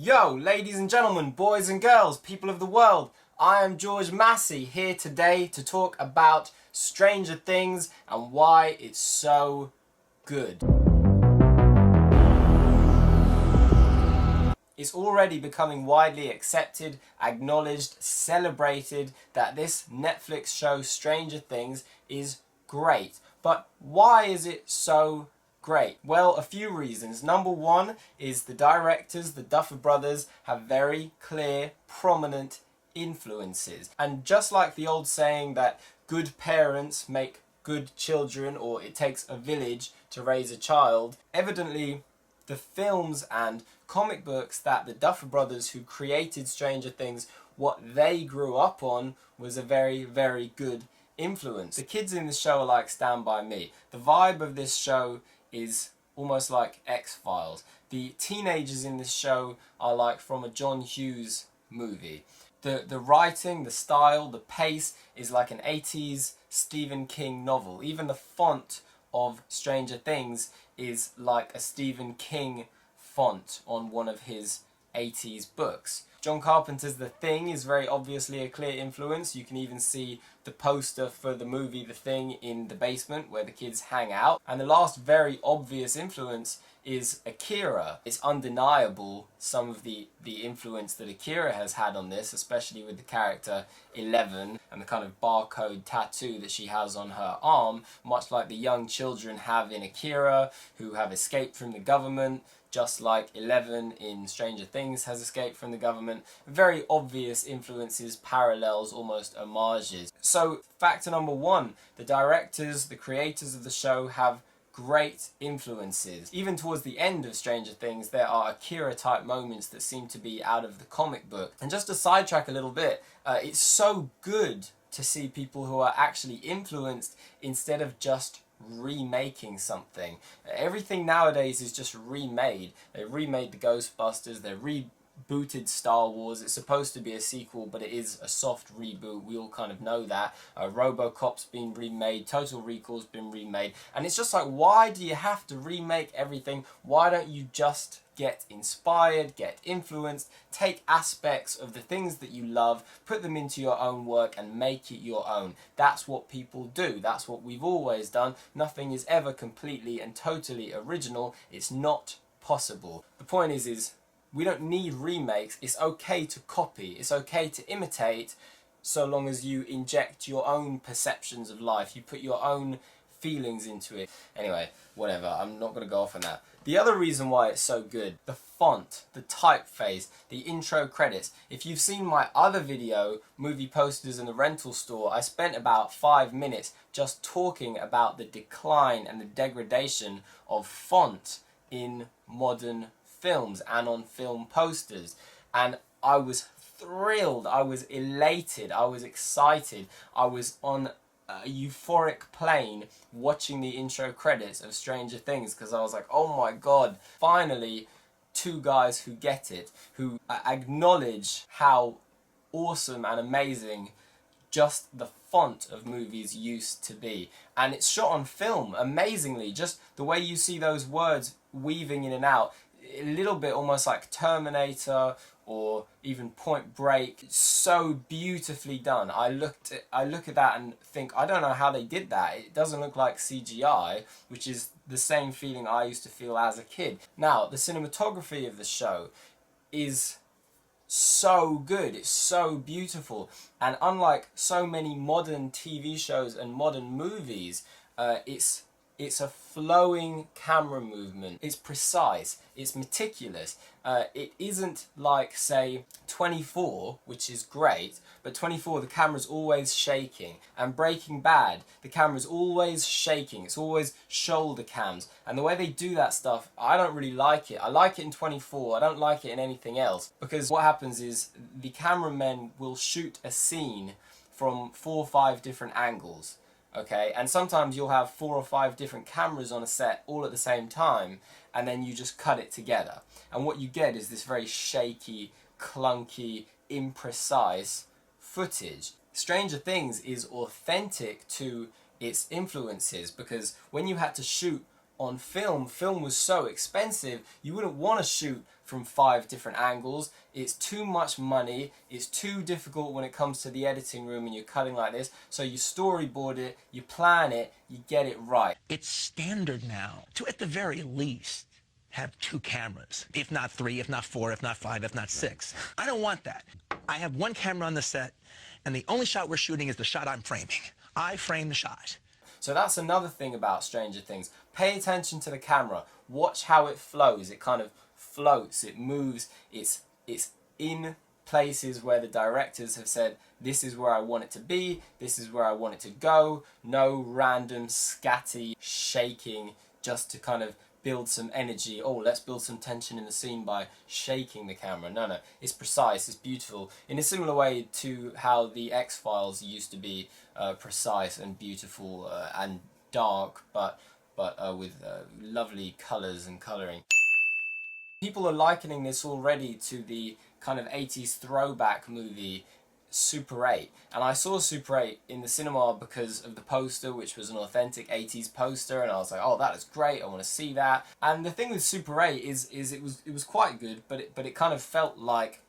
Yo, ladies and gentlemen, boys and girls, people of the world, I am George Massey here today to talk about Stranger Things and why it's so good. It's already becoming widely accepted, acknowledged, celebrated that this Netflix show Stranger Things is great. But why is it so great? Well, a few reasons. Number one is the directors, the Duffer Brothers, have very clear, prominent influences. And just like the old saying that good parents make good children, or it takes a village to raise a child, evidently the films and comic books that the Duffer Brothers, who created Stranger Things, what they grew up on was a very, very good influence. The kids in the show are like Stand By Me. The vibe of this show is almost like X-Files. The teenagers in this show are like from a John Hughes movie. The writing, the style, the pace is like an 80s Stephen King novel. Even the font of Stranger Things is like a Stephen King font on one of his 80s books. John Carpenter's The Thing is very obviously a clear influence. You can even see the poster for the movie The Thing in the basement where the kids hang out. And the last very obvious influence is Akira. It's undeniable some of the influence that Akira has had on this, especially with the character 11 and the kind of barcode tattoo that she has on her arm, much like the young children have in Akira, who have escaped from the government, just like 11 in Stranger Things has escaped from the government. Very obvious influences, parallels, almost homages. So, factor number one, the directors, the creators of the show have great influences. Even towards the end of Stranger Things, there are Akira type moments that seem to be out of the comic book. And just to sidetrack a little bit, it's so good to see people who are actually influenced instead of just remaking something. Everything nowadays is just remade. They remade the Ghostbusters, they rebooted Star Wars. It's supposed to be a sequel, but it is a soft reboot. We all kind of know that. RoboCop's been remade, Total Recall's been remade, and it's just like, why do you have to remake everything? Why don't you just get inspired, get influenced, take aspects of the things that you love, put them into your own work and make it your own? That's what people do. That's what we've always done. Nothing is ever completely and totally original. It's not possible. The point is we don't need remakes. It's okay to copy. It's okay to imitate, so long as you inject your own perceptions of life. You put your own feelings into it. Anyway, whatever. I'm not going to go off on that. The other reason why it's so good, the font, the typeface, the intro credits. If you've seen my other video, Movie Posters in the Rental Store, I spent about 5 minutes just talking about the decline and the degradation of font in modern films and on film posters. And I was thrilled, I was elated, I was excited, I was on a euphoric plane watching the intro credits of Stranger Things, because I was like, oh my god, finally two guys who get it, who acknowledge how awesome and amazing just the font of movies used to be. And it's shot on film amazingly, just the way you see those words weaving in and out, a little bit almost like Terminator or even Point Break. It's so beautifully done. I look at that and think, I don't know how they did that. It doesn't look like CGI, which is the same feeling I used to feel as a kid. Now, the cinematography of the show is so good. It's so beautiful. And unlike so many modern TV shows and modern movies, it's a flowing camera movement. It's precise. It's meticulous. It isn't like, say, 24, which is great, but 24, the camera's always shaking. And Breaking Bad, the camera's always shaking. It's always shoulder cams. And the way they do that stuff, I don't really like it. I like it in 24. I don't like it in anything else. Because what happens is the cameramen will shoot a scene from 4 or 5 different angles. Okay, and sometimes you'll have 4 or 5 different cameras on a set all at the same time, and then you just cut it together. And what you get is this very shaky, clunky, imprecise footage. Stranger Things is authentic to its influences, because when you had to shoot on film. Film was so expensive, you wouldn't want to shoot from 5 different angles. It's too much money, it's too difficult when it comes to the editing room and you're cutting like this. So you storyboard it, you plan it, you get it right. It's standard now to, at the very least, have 2 cameras, if not 3, if not 4, if not 5, if not 6. I don't want that. I have 1 camera on the set, and the only shot we're shooting is the shot I'm framing. I frame the shot. So that's another thing about Stranger Things. Pay attention to the camera. Watch how it flows. It kind of floats, it moves, it's in places where the directors have said, this is where I want it to be, this is where I want it to go. No random scatty shaking just to kind of build some energy. Oh, let's build some tension in the scene by shaking the camera. No, it's precise, it's beautiful. In a similar way to how the X-Files used to be precise and beautiful and dark, but with lovely colours and colouring. People are likening this already to the kind of 80s throwback movie Super 8. And I saw Super 8 in the cinema because of the poster, which was an authentic 80s poster, and I was like, oh, that is great, I want to see that. And the thing with Super 8 is it was quite good, but it kind of felt like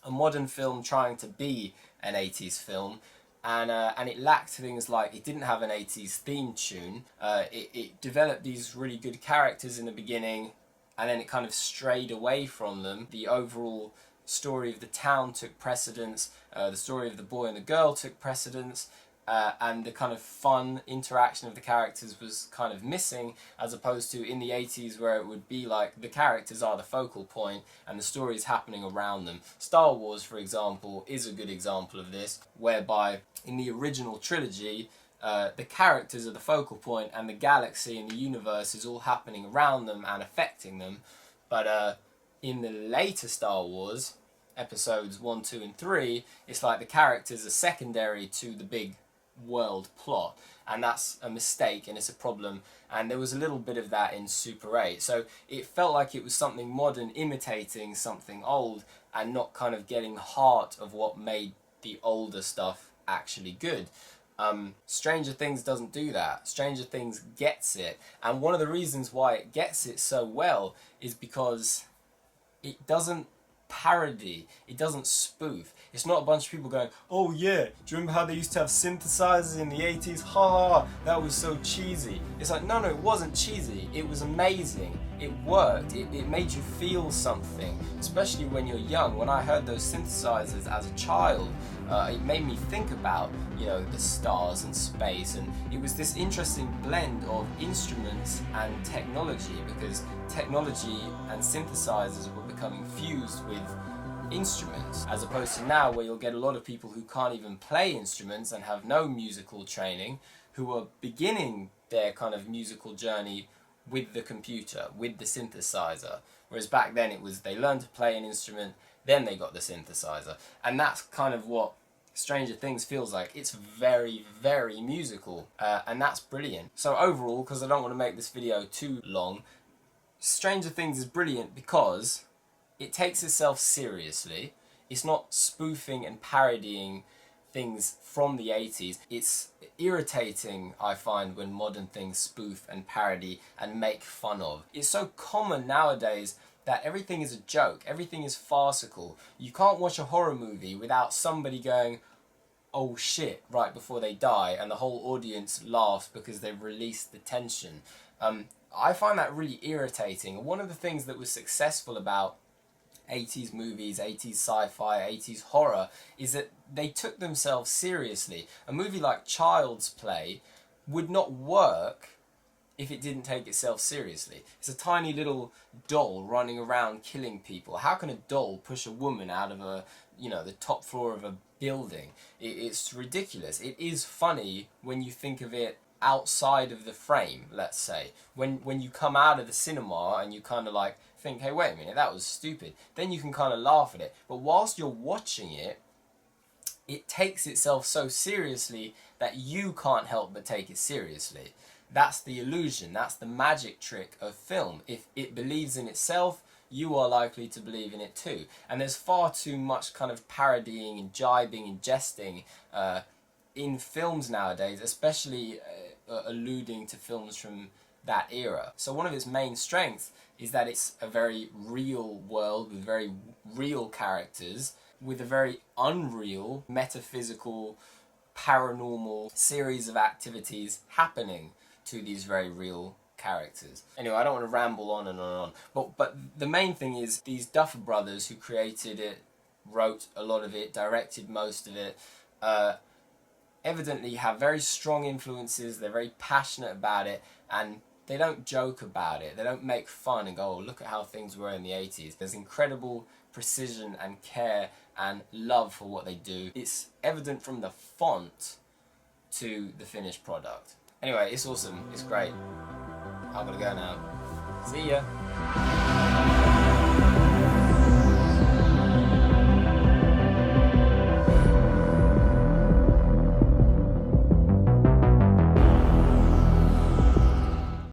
a modern film trying to be an 80s film. And it lacked things like, it didn't have an 80s theme tune, it developed these really good characters in the beginning, and then it kind of strayed away from them. The overall story of the town took precedence, the story of the boy and the girl took precedence, and the kind of fun interaction of the characters was kind of missing, as opposed to in the 80s where it would be like the characters are the focal point and the story is happening around them. Star Wars, for example, is a good example of this, whereby in the original trilogy, the characters are the focal point and the galaxy and the universe is all happening around them and affecting them. But in the later Star Wars, episodes 1, 2 and 3, it's like the characters are secondary to the big world plot, and that's a mistake and it's a problem, and there was a little bit of that in Super 8. So it felt like it was something modern imitating something old and not kind of getting the heart of what made the older stuff actually good. Stranger Things doesn't do that. Stranger Things gets it, and one of the reasons why it gets it so well is because it doesn't parody, it doesn't spoof. It's not a bunch of people going, oh yeah, do you remember how they used to have synthesizers in the 80s? Ha ha, that was so cheesy. It's like, no, it wasn't cheesy. It was amazing. It worked. It made you feel something, especially when you're young. When I heard those synthesizers as a child, it made me think about, you know, the stars and space, and it was this interesting blend of instruments and technology, because technology and synthesizers were becoming fused with instruments, as opposed to now where you'll get a lot of people who can't even play instruments and have no musical training, who are beginning their kind of musical journey with the computer, with the synthesizer. Whereas back then it was they learned to play an instrument, then they got the synthesizer. And that's kind of what Stranger Things feels like. It's very, very musical, and that's brilliant. So overall, because I don't want to make this video too long, Stranger Things is brilliant because it takes itself seriously. It's not spoofing and parodying things from the 80s. It's irritating, I find, when modern things spoof and parody and make fun of. It's so common nowadays that everything is a joke, everything is farcical. You can't watch a horror movie without somebody going, oh shit, right before they die, and the whole audience laughs because they've released the tension. I find that really irritating. One of the things that was successful about 80s movies, 80s sci-fi, 80s horror, is that they took themselves seriously. A movie like Child's Play would not work if it didn't take itself seriously. It's a tiny little doll running around killing people. How can a doll push a woman out of a, you know, the top floor of a building? It's ridiculous. It is funny when you think of it outside of the frame, let's say. When you come out of the cinema and you kind of like think, hey, wait a minute, that was stupid. Then you can kind of laugh at it. But whilst you're watching it, it takes itself so seriously that you can't help but take it seriously. That's the illusion, that's the magic trick of film. If it believes in itself, you are likely to believe in it too. And there's far too much kind of parodying and jibing and jesting in films nowadays, especially alluding to films from that era. So one of its main strengths is that it's a very real world with very real characters, with a very unreal, metaphysical, paranormal series of activities happening to these very real characters. Anyway, I don't want to ramble on and on and on. But the main thing is these Duffer Brothers who created it, wrote a lot of it, directed most of it, evidently have very strong influences, they're very passionate about it, and they don't joke about it. They don't make fun and go, oh, look at how things were in the 80s. There's incredible precision and care and love for what they do. It's evident from the font to the finished product. Anyway, it's awesome. It's great. I'm gonna go now. See ya.